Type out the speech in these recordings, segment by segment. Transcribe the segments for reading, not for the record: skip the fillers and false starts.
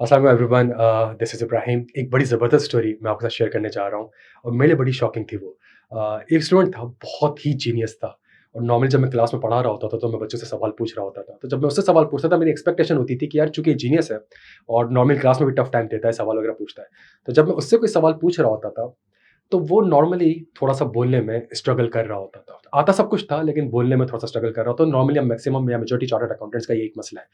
अस्सलाम everyone, this is Ibrahim. एक बड़ी ज़बरदस्त स्टोरी मैं आपके साथ शेयर करने जा रहा हूँ और मेरे लिए बड़ी शॉकिंग थी वो। एक स्टूडेंट था, बहुत ही जीनियस था और नॉर्मली जब मैं क्लास में पढ़ा रहा होता था तो मैं बच्चों से सवाल पूछ रहा होता था। तो जब मैं उससे सवाल पूछता था मेरी एक्सपेक्टेशन होती थी कि यार चूँकि ये जीनियस है और नॉर्मल क्लास में भी टफ टाइम देता है, सवाल वगैरह पूछता है। तो जब मैं उससे कोई सवाल पूछ रहा होता था तो वो नॉर्मली थोड़ा-सा बोलने में स्ट्रगल कर रहा होता था। आता सब कुछ था लेकिन बोलने में थोड़ा-सा स्ट्रगल कर रहा होता था। नॉर्मली मैक्सिमम या मेजॉरिटी चार्टर्ड अकाउंटेंट्स का यही एक मसला है।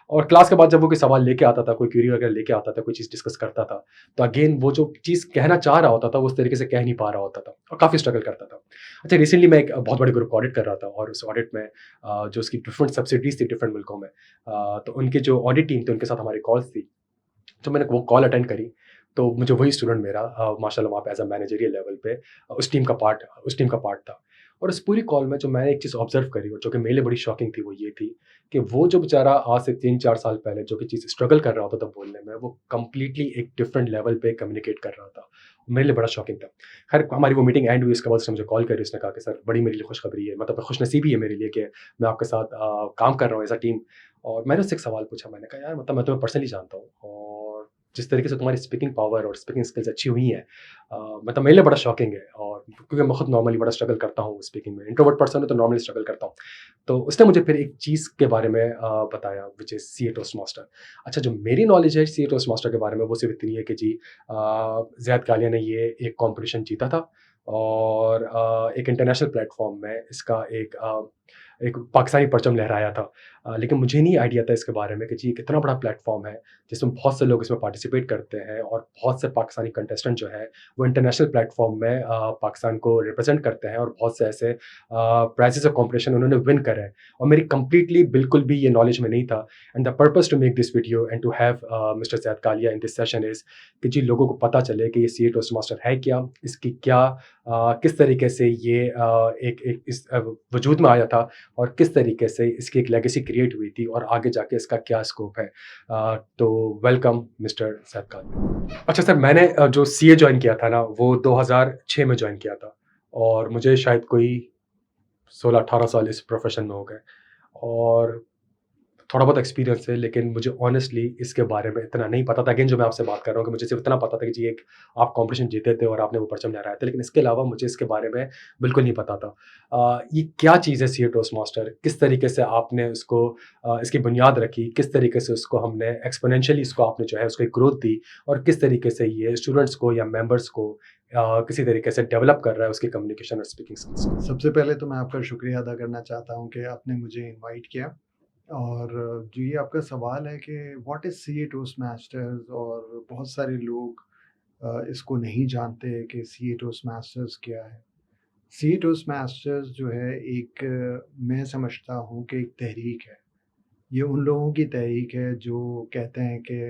और क्लास के बाद जब वो कोई सवाल लेके आता था, कोई क्वेरी वगैरह लेके आता था, कोई चीज़ डिस्कस करता था, तो अगेन वो जो चीज़ कहना चाह रहा होता था, वो उस तरीके से कह नहीं पा रहा होता था और काफ़ी स्ट्रगल करता था। अच्छा, रिसेंटली मैं एक बहुत बड़े ग्रुप का ऑडिट कर रहा था और उस ऑडिट में जो उसकी डिफरेंट सब्सिडीज़ थी डिफरेंट मुल्कों में, तो उनके जो ऑडिट टीम थी, उनके साथ हमारी कॉल्स थी। तो मैंने वो कॉल अटेंड करी, तो मुझे वही स्टूडेंट मेरा माशाल्लाह वहाँ पे एज़ अ मैनेजरियल लेवल पे उस टीम का पार्ट था। और उस पूरी कॉल में जो मैंने एक चीज़ ऑब्ज़र्व करी और जो कि मेरे लिए बड़ी शॉकिंग थी, वो ये थी कि वो जो बेचारा आज से 3-4 साल पहले जो कि चीज़ स्ट्रगल कर रहा होता था बोलने में, वो कंप्लीटली एक डिफरेंट लेवल पे कम्युनिकेट कर रहा था। मेरे लिए बड़ा शॉकिंग था। ख़ैर हमारी वो मीटिंग एंड हुई, उसके बाद उसने मुझे कॉल करी, उसने कहा कि सर बड़ी मेरे लिए खुशखबरी है, मतलब खुशनसीबी है मेरे लिए कि मैं आपके साथ काम कर रहा हूँ एज़ अ टीम। और मैंने उससे एक सवाल पूछा, मैंने कहा यार मतलब मैं तुम्हें पर्सनली जानता हूँ और जिस तरीके से तुम्हारी स्पीकिंग पावर और स्पीकिंग स्किल्स अच्छी हुई हैं, मतलब मेरे लिए बड़ा शॉकिंग है। और क्योंकि मैं खुद नॉर्मली बड़ा स्ट्रगल करता हूँ स्पीकिंग में, इंट्रोवर्ट पर्सन हूँ तो नॉर्मली स्ट्रगल करता हूँ। तो उसने मुझे फिर एक चीज़ के बारे में बताया, which is CA toast master. अच्छा, जो मेरी नॉलेज है सीए टोस्ट मास्टर के बारे में वो सिर्फ इतनी है कि जी ज़ैद कालिया ने ये एक कॉम्पिटिशन जीता था और एक इंटरनेशनल प्लेटफॉर्म में इसका एक पाकिस्तानी परचम लहराया था। लेकिन मुझे नहीं आइडिया था इसके बारे में कि जी, ये कितना बड़ा प्लेटफ़ॉर्म है, जिसमें बहुत से लोग इसमें पार्टिसिपेट करते हैं और बहुत से पाकिस्तानी कंटेस्टेंट जो हैं, वो इंटरनेशनल प्लेटफ़ॉर्म में पाकिस्तान को रिप्रेज़ेंट करते हैं और बहुत से ऐसे प्राइज़ेज़ और कॉम्पिटिशन उन्होंने विन करे हैं। और मेरी कंप्लीटली बिल्कुल भी ये नॉलेज में नहीं था। And the purpose to make this video and to have mister Zaid Kalia in this session is कि जी, लोगों को पता चले कि ये सीए टोस्ट मास्टर है क्या? इसकी क्या किस तरीके से ये एक एक इस वजूद में आया था और किस तरीके से इसकी एक लेगेसी क्रिएट हुई थी और आगे जाके इसका क्या स्कोप है। तो वेलकम मिस्टर सैफ खान। अच्छा सर, मैंने जो सीए जॉइन किया था ना, वो 2006 में जॉइन किया था और मुझे शायद कोई 16-18 साल इस प्रोफ़ेशन में हो गए और थोड़ा बहुत एक्सपीरियंस है, लेकिन मुझे ऑनेस्टली इसके बारे में इतना नहीं पता था। अगेन जो मैं आपसे बात कर रहा हूँ कि मुझे सिर्फ़ इतना पता था कि जी, एक आप कॉम्पिटिशन जीते थे और आपने वो परचम लहराया था, लेकिन इसके अलावा मुझे इसके बारे में बिल्कुल नहीं पता था। ये क्या चीज़ है सीए टोस्ट मास्टर? किस तरीके से आपने उसको इसकी बुनियाद रखी? किस तरीके से उसको हमने एक्स्पोनेंशियली इसको आपने जो है उसको एक ग्रोथ दी और किस तरीके से ये स्टूडेंट्स को या मेंबर्स को किसी तरीके से डेवलप कर रहा है उसकी कम्युनिकेशन और स्पीकिंग स्किल्स को? सबसे पहले तो मैं आपका शुक्रिया अदा करना चाहता हूँ कि आपने मुझे इनवाइट किया और जो ये आपका सवाल है कि what is CA toast masters और बहुत सारे लोग इसको नहीं जानते कि सीए टोस्ट मास्टर्स क्या है। सीए टोस्ट मास्टर्स जो है एक मैं समझता हूँ कि एक तहरीक है। ये उन लोगों की तहरीक है जो कहते हैं कि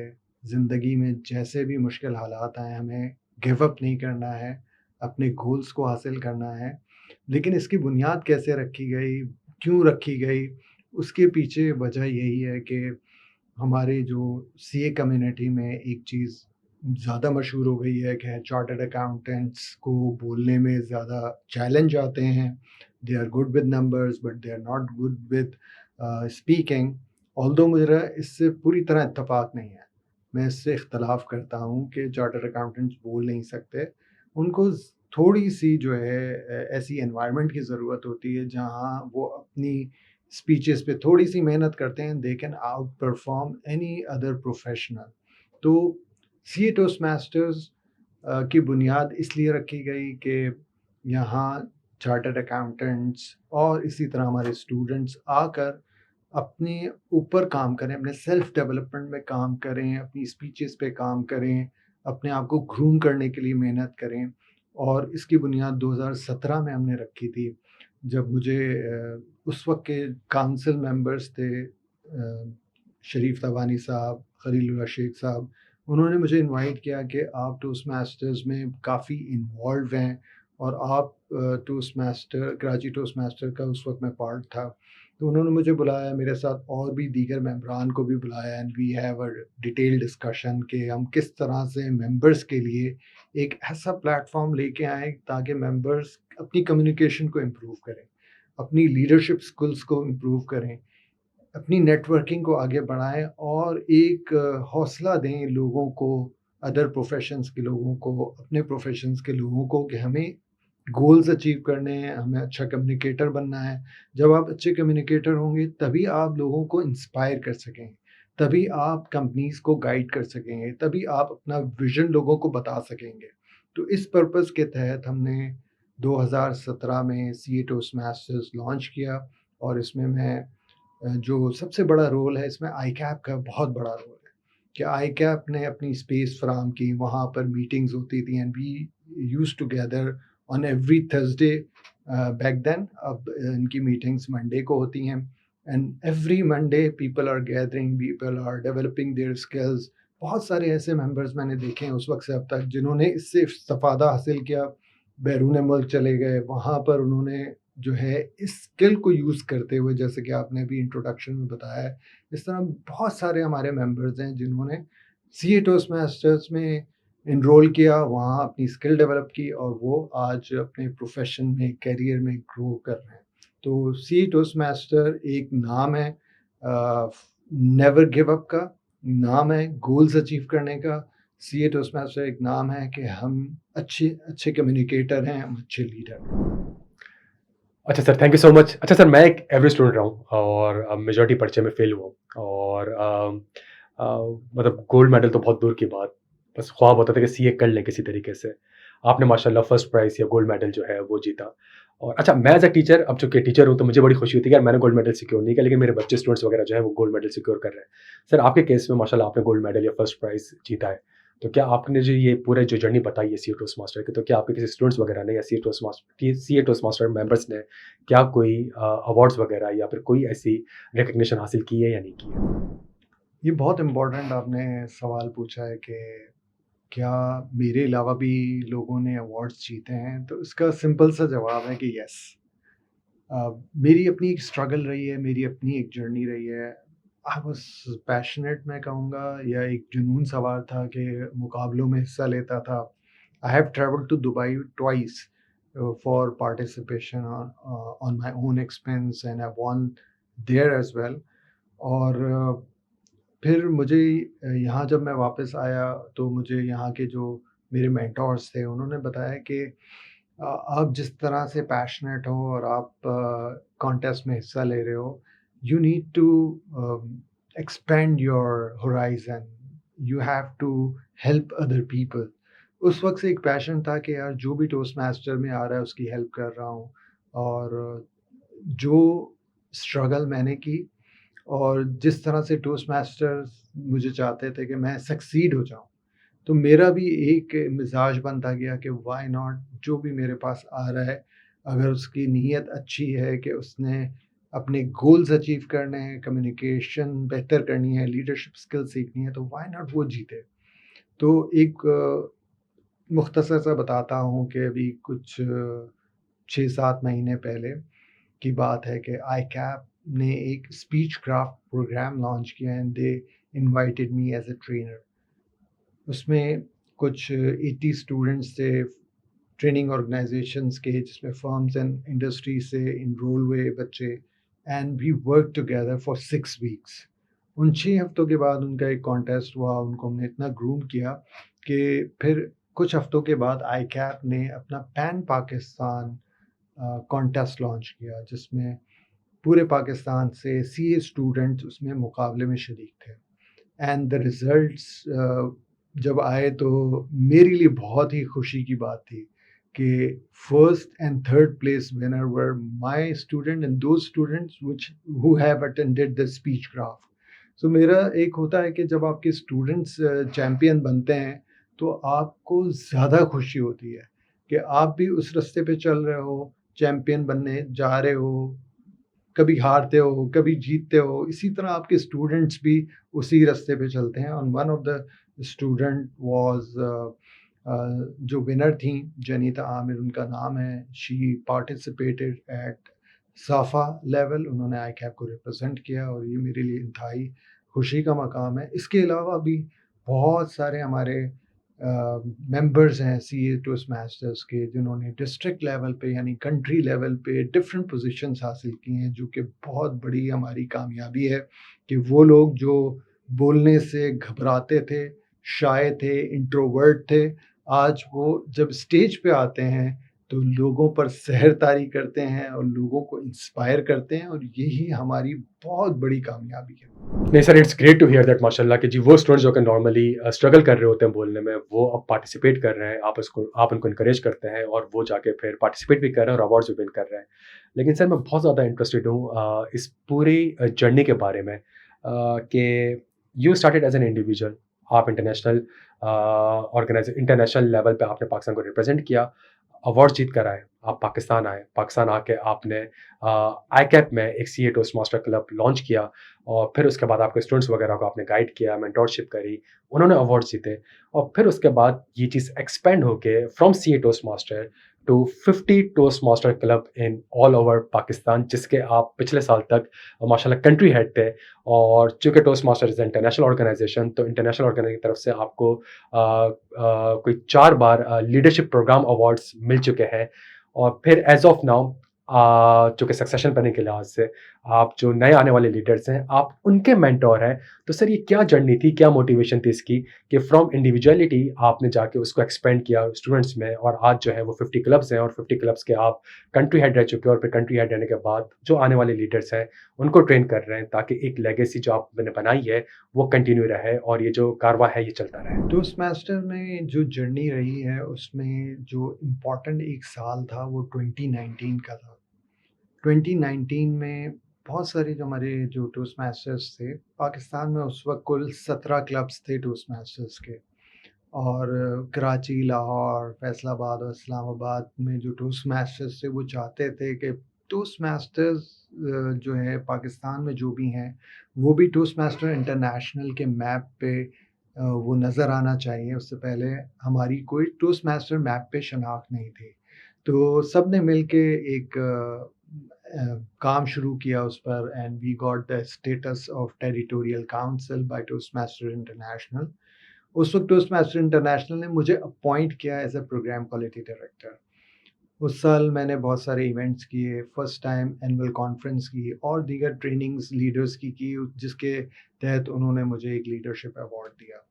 ज़िंदगी में जैसे भी मुश्किल हालात आएँ हमें गिव अप नहीं करना है, अपने गोल्स को हासिल करना है। लेकिन इसकी बुनियाद कैसे रखी गई, क्यों रखी गई, उसके पीछे वजह यही है कि हमारे जो सीए कम्युनिटी में एक चीज़ ज़्यादा मशहूर हो गई है कि चार्टर्ड अकाउंटेंट्स को बोलने में ज़्यादा चैलेंज आते हैं। They are good with numbers but they are not good with speaking. Although मेरा इससे पूरी तरह इत्तेफ़ाक नहीं है। मैं इससे इख्तिलाफ़ करता हूँ कि चार्टर्ड अकाउंटेंट्स बोल नहीं सकते। उनको थोड़ी-सी जो है ऐसी एनवायरनमेंट की ज़रूरत होती है जहाँ वो अपनी स्पीचेज़ पे थोड़ी-सी मेहनत करते हैं, they can out perform any other professional. तो सीए टोस्ट मास्टर्स की बुनियाद इसलिए रखी गई कि यहाँ चार्टर्ड अकाउंटेंट्स और इसी तरह हमारे स्टूडेंट्स आकर अपने ऊपर काम करें, अपने सेल्फ डेवलपमेंट में काम करें, अपनी स्पीचेज़ पे काम करें, अपने आप को ग्रूम करने के लिए मेहनत करें। और इसकी बुनियाद 2017 में हमने रखी थी, जब मुझे उस वक़्त के काउंसिल मेंबर्स थे शरीफ तबानी साहब, खलीलुल्लाह शेख साहब, उन्होंने मुझे इनवाइट किया कि आप टोस्ट मास्टर्स में काफ़ी इन्वॉल्व हैं और आप toast master Karachi toast master का उस वक़्त मैं पार्ट था। तो उन्होंने मुझे बुलाया, मेरे साथ और भी दीगर मेंबरान को भी बुलाया and we have a detailed discussion कि हम किस तरह से मेंबर्स के लिए एक ऐसा प्लेटफ़ॉर्म लेके आएँ ताकि मेंबर्स अपनी कम्युनिकेशन को इम्प्रूव करें, अपनी लीडरशिप स्किल्स को इम्प्रूव करें। अपनी नेटवर्किंग को आगे बढ़ाएँ और एक हौसला दें लोगों को, अदर प्रोफ़ेशंस के लोगों को, अपने प्रोफ़ेशंस के लोगों को कि हमें गोल्स अचीव करने हैं, हमें अच्छा कम्युनिकेटर बनना है। जब आप अच्छे कम्युनिकेटर होंगे, तभी आप लोगों को इंस्पायर कर सकेंगे, तभी आप कंपनीज़ को गाइड कर सकेंगे, तभी आप अपना विज़न लोगों को बता सकेंगे। तो इस पर्पज़ के तहत हमने 2017 में सीए टोस्टमास्टर्स लॉन्च किया और इसमें मैं जो सबसे बड़ा रोल है इसमें आईकैप का बहुत बड़ा रोल है कि आईकैप ने अपनी स्पेस फराहम की, वहाँ पर मीटिंग्स होती थी and we used to gather on every Thursday back then. अब इनकी मीटिंग्स मंडे को होती हैं and every Monday people are gathering, people are developing their skills. बहुत सारे ऐसे मेंबर्स मैंने देखे हैं उस वक्त से अब तक जिन्होंने इससे इस्तिफादा हासिल किया, बैरून मुल्क चले गए, वहाँ पर उन्होंने जो है इस स्किल को यूज़ करते हुए, जैसे कि आपने भी इंट्रोडक्शन में बताया है, इस तरह बहुत सारे हमारे मेंबर्स हैं जिन्होंने सीए टोस्टमास्टर्स में एनरोल किया, वहाँ अपनी स्किल डेवलप की और वो आज अपने प्रोफेशन में, करियर में ग्रो कर रहे हैं। तो सीए टोस्टमास्टर एक नाम है, नेवर गिव अप का नाम है, गोल्स अचीव करने का। सीए टोस्टमास्टर एक नाम है कि हम अच्छे अच्छे कम्युनिकेटर हैं, हम अच्छे लीडर हैं। अच्छा sir, thank you so much. अच्छा सर, मैं एक एवरेज स्टूडेंट रहा हूँ और मेजॉरिटी पर्चे में फ़ेल हुआ हूँ और अ, मतलब गोल्ड मेडल तो बहुत दूर की बात, बस ख्वाब होता था कि सीए कर लें किसी तरीके से। आपने माशाल्लाह फर्स्ट प्राइज़ या गोल्ड मेडल जो है वो जीता। और अच्छा, मैं एज़ अ टीचर, अब चूँकि टीचर हूँ तो मुझे बड़ी खुशी होती है कि यार मैंने गोल्ड मेडल सिक्योर नहीं किया, लेकिन मेरे बच्चे स्टूडेंट्स वगैरह जो है वो गोल्ड मेडल सिक्योर कर रहे हैं। सर, आपके केस में माशाल्लाह आपने गोल्ड मेडल या फर्स्ट प्राइज़ जीता है। तो क्या आपने जो ये पूरे जो जर्नी बताई है सीए टोस्ट मास्टर की, तो क्या आपके किसी स्टूडेंट्स वगैरह ने या सीए टोस्ट मास्टर मेंबर्स ने क्या कोई अवार्ड्स वगैरह या फिर कोई ऐसी रिकॉग्निशन हासिल की है या नहीं की है? ये बहुत इम्पोर्टेंट आपने सवाल पूछा है कि क्या मेरे अलावा भी लोगों ने अवार्ड्स जीते हैं? तो इसका सिंपल सा जवाब है कि यस। मेरी अपनी एक स्ट्रगल रही है, मेरी अपनी एक जर्नी रही है। आई वाज़ पैशनेट मैं कहूँगा, या एक जुनून सवार था कि मुकाबलों में हिस्सा लेता था। I have travelled to Dubai twice for participation on my own expense and I won there as well. और फिर मुझे यहाँ जब मैं वापस आया तो मुझे यहाँ के जो मेरे मेंटोर्स थे उन्होंने बताया कि आप जिस तरह से पैशनेट हो और आप कॉन्टेस्ट में हिस्सा ले रहे हो, you need to expand your horizon, you have to help other people. उस वक्त से एक पैशन था कि यार जो भी टोस्ट मास्टर में आ रहा है उसकी हेल्प कर रहा हूँ। और जो स्ट्रगल मैंने की और जिस तरह से टोस्ट मास्टर्स मुझे चाहते थे कि मैं सक्सीड हो जाऊँ, तो मेरा भी एक मिज़ाज बनता गया कि व्हाई नॉट, जो भी मेरे पास आ रहा है, अगर उसकी नीयत अच्छी है कि उसने अपने गोल्स अचीव करने हैं, कम्युनिकेशन बेहतर करनी है, लीडरशिप स्किल सीखनी है, तो व्हाई नॉट वो जीते। तो एक मुख्तसर सा बताता हूँ कि अभी कुछ 6-7 महीने पहले की बात है कि आईकैप ने एक स्पीच क्राफ्ट प्रोग्राम लॉन्च किया and they invited me as a trainer. उसमें कुछ 80 स्टूडेंट्स थे ट्रेनिंग ऑर्गेनाइजेशंस के, जिसमें फर्म्स एंड इंडस्ट्री से इनरोल हुए बच्चे, and we work together for 6 weeks. उन 6 हफ्तों के बाद उनका एक कॉन्टेस्ट हुआ, उनको हमने इतना ग्रूम किया कि फिर कुछ हफ्तों के बाद आईकैप ने अपना पैन पाकिस्तान कॉन्टेस्ट लॉन्च किया, जिसमें पूरे पाकिस्तान से सीए स्टूडेंट्स उसमें मुकाबले में शरीक थे। एंड द रिजल्ट्स जब आए तो मेरे लिए बहुत ही खुशी की बात थी कि first and third place winner were my student and those students which who have attended the speech craft. So मेरा एक होता है कि जब आपके स्टूडेंट्स चैंपियन बनते हैं तो आपको ज़्यादा खुशी होती है कि आप भी उस रास्ते पे चल रहे हो, चैंपियन बनने जा रहे हो, कभी हारते हो, कभी जीतते हो। इसी तरह आपके स्टूडेंट्स भी उसी रास्ते पे चलते हैं। और one of the student was जो विनर थीं, जनीता आमिर उनका नाम है। शी पार्टिसिपेटेड एट साफा लेवल, उन्होंने आईकैप को रिप्रेजेंट किया और ये मेरे लिए इंतहाई खुशी का मकाम है। इसके अलावा भी बहुत सारे हमारे मेंबर्स हैं सीए टोस्ट मास्टर्स के, जिन्होंने डिस्ट्रिक्ट लेवल पे यानी कंट्री लेवल पे डिफरेंट पोजीशंस हासिल की हैं, जो कि बहुत बड़ी हमारी कामयाबी है कि वो लोग जो बोलने से घबराते थे, शाय थे, इंट्रोवर्ट थे, आज वो जब स्टेज पे आते हैं तो लोगों पर सहरतारी करते हैं और लोगों को इंस्पायर करते हैं, और यही हमारी बहुत बड़ी कामयाबी है। नहीं sir, it's great to hear that माशाल्लाह कि जी वो स्टूडेंट्स जो कि नॉर्मली स्ट्रगल कर रहे होते हैं बोलने में, वो अब पार्टिसिपेट कर रहे हैं, आप उनको एनकरेज करते हैं और वो जाके फिर पार्टिसिपेट भी कर रहे हैं और अवार्ड्स भी विन कर रहे हैं। लेकिन सर मैं बहुत ज़्यादा इंटरेस्टेड हूँ इस पूरी जर्नी के बारे में, कि you started as an individual, आप इंटरनेशनल लेवल पे आपने पाकिस्तान को रिप्रेजेंट किया, अवार्ड जीत कर आए, आप पाकिस्तान आए, पाकिस्तान आके आपने आईकैप में एक CA Toastmaster club launch किया, और फिर उसके बाद आपके स्टूडेंट्स वगैरह को आपने गाइड किया, मेंटोरशिप करी, उन्होंने अवार्ड जीते, और फिर उसके बाद ये चीज़ एक्सपेंड होके from CA Toastmaster to 50 Toastmaster club in all over Pakistan, जिसके आप पिछले साल तक माशाल्लाह कंट्री हेड थे। और चूँकि Toastmaster is international organisation, तो इंटरनेशनल ऑर्गेनाइजेशन की तरफ से आपको कोई 4 बार लीडरशिप प्रोग्राम अवार्ड्स मिल चुके हैं। और फिर एज़ ऑफ नाउ चूँकि सक्सेशन प्लानिंग के लिहाज से आप जो नए आने वाले लीडर्स हैं, आप उनके मेंटोर हैं। तो सर ये क्या जर्नी थी, क्या मोटिवेशन थी इसकी कि फ्रॉम इंडिविजुअलिटी आपने जाके उसको एक्सपेंड किया स्टूडेंट्स में, और आज जो है वो 50 क्लब्स हैं, और 50 क्लब्स के आप कंट्री हेड रह चुके हो, और फिर कंट्री हेड रहने के बाद जो आने वाले लीडर्स हैं, उनको ट्रेन कर रहे हैं, ताकि एक लेगेसी जो आपने बनाई है, वो कंटिन्यू रहे और ये जो कारवां है, ये चलता रहे। टोस्ट मास्टर में जो जर्नी रही है, उसमें जो इम्पोर्टेंट एक साल था वो 2019 का था। 2019 में बहुत सारे जो हमारे जो टोस्ट मास्टर्स थे, पाकिस्तान में उस वक़्त कुल 17 क्लब्स थे टोस्ट मास्टर्स के, और कराची, लाहौर, फैसलाबाद और इस्लामाबाद में जो टोस्ट मास्टर्स थे, वो चाहते थे कि टोस्ट मास्टर्स जो है पाकिस्तान में जो भी हैं, वो भी टोस्ट मास्टर इंटरनेशनल के मैप पे वो नज़र आना चाहिए। उससे पहले हमारी कोई टोस्ट मास्टर मैप पे शनाख्त नहीं थी। तो सब ने मिल के एक काम शुरू किया उस पर, and we got the status of territorial council by Toastmaster International. उस वक़्त टोस्ट मास्टर इंटरनेशनल ने मुझे अपॉइंट किया as a program quality director. उस साल मैंने बहुत सारे इवेंट्स किए, फर्स्ट टाइम एनुअल कॉन्फ्रेंस की और दीगर ट्रेनिंग्स लीडर्स की, जिसके तहत उन्होंने मुझे एक लीडरशिप अवार्ड दिया।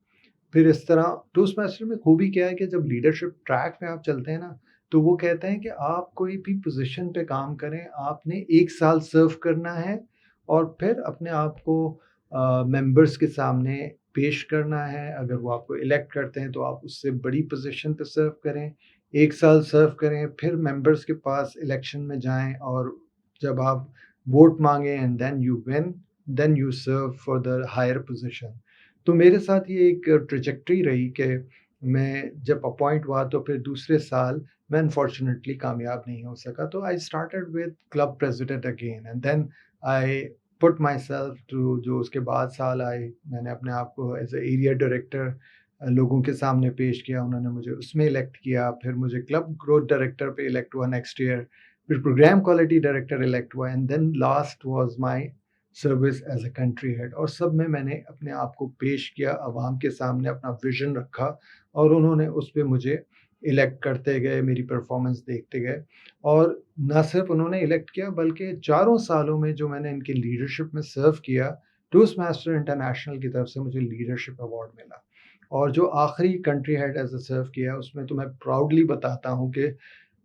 फिर इस तरह टोस्ट मास्टर में खूबी क्या है कि जब लीडरशिप ट्रैक में आप चलते हैं ना, तो वो कहते हैं कि आप कोई भी पोज़ीशन पे काम करें, आपने 1 साल सर्व करना है और फिर अपने आप को मेंबर्स के सामने पेश करना है। अगर वो आपको इलेक्ट करते हैं, तो आप उससे बड़ी पोज़ीशन पे सर्व करें। 1 साल सर्व करें, फिर मेंबर्स के पास इलेक्शन में जाएँ, और जब आप वोट माँगे and then you win, then you serve for the higher position. तो मेरे साथ ये एक ट्रैजेक्टरी रही कि मैं जब अपॉइंट हुआ तो फिर दूसरे साल मैं अनफॉर्चुनेटली कामयाब नहीं हो सका। तो I started with club president again, and then I put myself to, जो उसके बाद साल आए, मैंने अपने आप को एज ए एरिया डायरेक्टर लोगों के सामने पेश किया, उन्होंने मुझे उसमें इलेक्ट किया। फिर मुझे क्लब ग्रोथ डायरेक्टर पे इलेक्ट हुआ नेक्स्ट ईयर, फिर प्रोग्राम क्वालिटी डायरेक्टर इलेक्ट हुआ, and then last was my service as a country head. और सब में मैंने अपने आप को पेश किया, आवाम के सामने अपना विजन रखा, और उन्होंने उस पे मुझे इलेक्ट करते गए, मेरी परफॉर्मेंस देखते गए। और ना सिर्फ उन्होंने इलेक्ट किया, बल्कि चारों सालों में जो मैंने इनकी लीडरशिप में सर्व किया, टोस्ट मास्टर इंटरनेशनल की तरफ से मुझे लीडरशिप अवार्ड मिला। और जो आखिरी कंट्री हेड एज अ सर्व किया, उसमें तो मैं प्राउडली बताता हूँ कि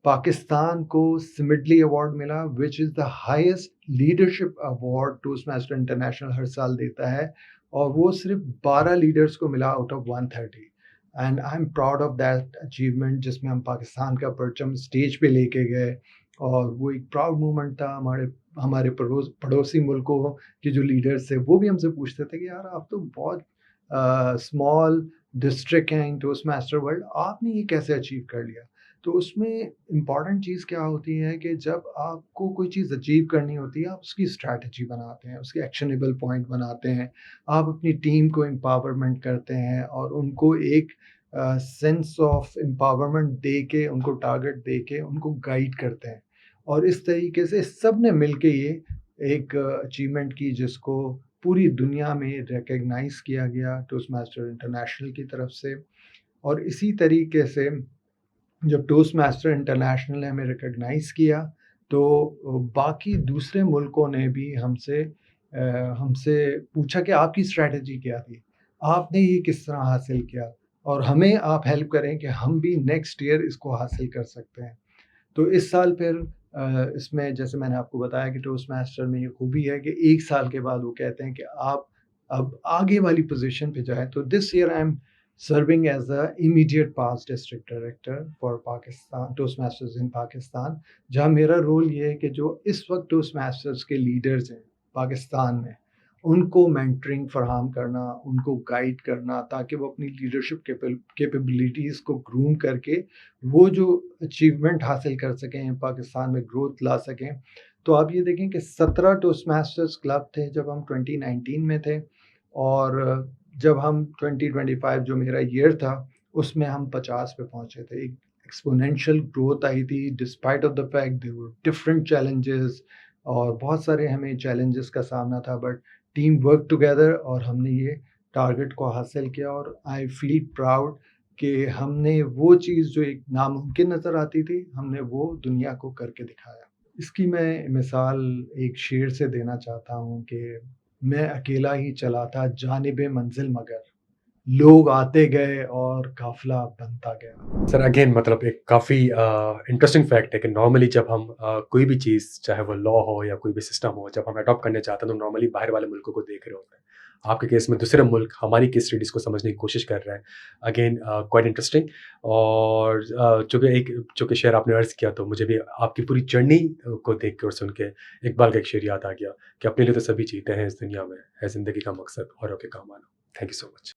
पाकिस्तान को सिमिडली अवार्ड मिला, which is the highest leadership award Toastmaster International हर साल देता है, और वो सिर्फ 12 लीडर्स को मिला out of 130। And I am proud of that achievement, जिसमें हम पाकिस्तान का परचम स्टेज पे लेके गए, और वो एक प्राउड मोमेंट था। हमारे हमारे पड़ोसी मुल्कों के जो लीडर्स थे, वो भी हमसे पूछते थे कि यार आप तो बहुत स्मॉल डिस्ट्रिक्ट हैं इन टोस्ट मास्टर वर्ल्ड, आपने ये कैसे अचीव कर लिया। तो उसमें इम्पॉर्टेंट चीज़ क्या होती है कि जब आपको कोई चीज़ अचीव करनी होती है, आप उसकी स्ट्रैटेजी बनाते हैं, उसके एक्शनेबल पॉइंट बनाते हैं, आप अपनी टीम को एम्पावरमेंट करते हैं, और उनको एक सेंस ऑफ एम्पावरमेंट दे के, उनको टारगेट दे के उनको गाइड करते हैं। और इस तरीके से सब ने मिल के ये एक अचीवमेंट की, जिसको पूरी दुनिया में रिकॉग्नाइज़ किया गया टोस्ट मास्टर इंटरनेशनल की तरफ से। اور اسی طریقے سے جب ٹوسٹ ماسٹر انٹرنیشنل نے ہمیں ریکگنائز کیا تو باقی دوسرے ملکوں نے بھی ہم سے پوچھا کہ آپ کی اسٹریٹجی کیا تھی، آپ نے یہ کس طرح حاصل کیا، اور ہمیں آپ ہیلپ کریں کہ ہم بھی نیکسٹ ایئر اس کو حاصل کر سکتے ہیں۔ تو اس سال پھر اس میں جیسے میں نے آپ کو بتایا کہ ٹوسٹ ماسٹر میں یہ خوبی ہے کہ 1 سال کے بعد وہ کہتے ہیں کہ آپ اب آگے والی پوزیشن پہ جائیں۔ تو this year I am serving as a immediate past district director for Pakistan Toastmasters in Pakistan, جہاں میرا رول یہ ہے کہ جو اس وقت ٹوسٹ ماسٹرز کے لیڈرز ہیں پاکستان میں، ان کو مینٹرنگ فراہم کرنا، ان کو گائیڈ کرنا، تاکہ وہ اپنی لیڈرشپ کیپیبلٹیز کو گروم کر کے وہ جو اچیومنٹ حاصل کر سکیں، پاکستان میں گروتھ لا سکیں۔ تو آپ یہ دیکھیں کہ 17 ٹوسٹ ماسٹرز کلب تھے جب ہم 2019 میں تھے، اور جب ہم 2025 جو میرا ایئر تھا اس میں ہم 50 پہ پہنچے تھے۔ ایک ایکسپونینشیل گروتھ آئی تھی despite of the fact there were different challenges, اور بہت سارے ہمیں چیلنجز کا سامنا تھا، بٹ ٹیم ورک ٹوگیدر اور ہم نے یہ ٹارگٹ کو حاصل کیا، اور آئی فیل پراؤڈ کہ ہم نے وہ چیز جو ایک ناممکن نظر آتی تھی ہم نے وہ دنیا کو کر کے دکھایا۔ اس کی میں مثال ایک شعر سے دینا چاہتا ہوں کہ میں اکیلا ہی چلا تھا جانب منزل، مگر لوگ آتے گئے اور قافلہ بنتا گیا۔ سر اگین مطلب ایک کافی انٹرسٹنگ فیکٹ ہے کہ نارملی جب ہم کوئی بھی چیز چاہے وہ لا ہو یا کوئی بھی سسٹم ہو، جب ہم اڈاپٹ کرنے چاہتے ہیں تو نارملی باہر والے ملکوں کو دیکھ رہے ہوتے ہیں۔ آپ کے کیس میں دوسرے ملک ہماری کیس اسٹڈیز کو سمجھنے کی کوشش کر رہے ہیں، اگین کوائٹ انٹرسٹنگ۔ اور چونکہ شعر آپ نے عرض کیا تو مجھے بھی آپ کی پوری جرنی کو دیکھ کے اور سن کے اقبال کا ایک شعر یاد آ گیا کہ اپنے لیے تو سبھی جیتے ہیں اس دنیا میں، ہے زندگی کا مقصد اوروں کے کام آنا۔ Thank you so much.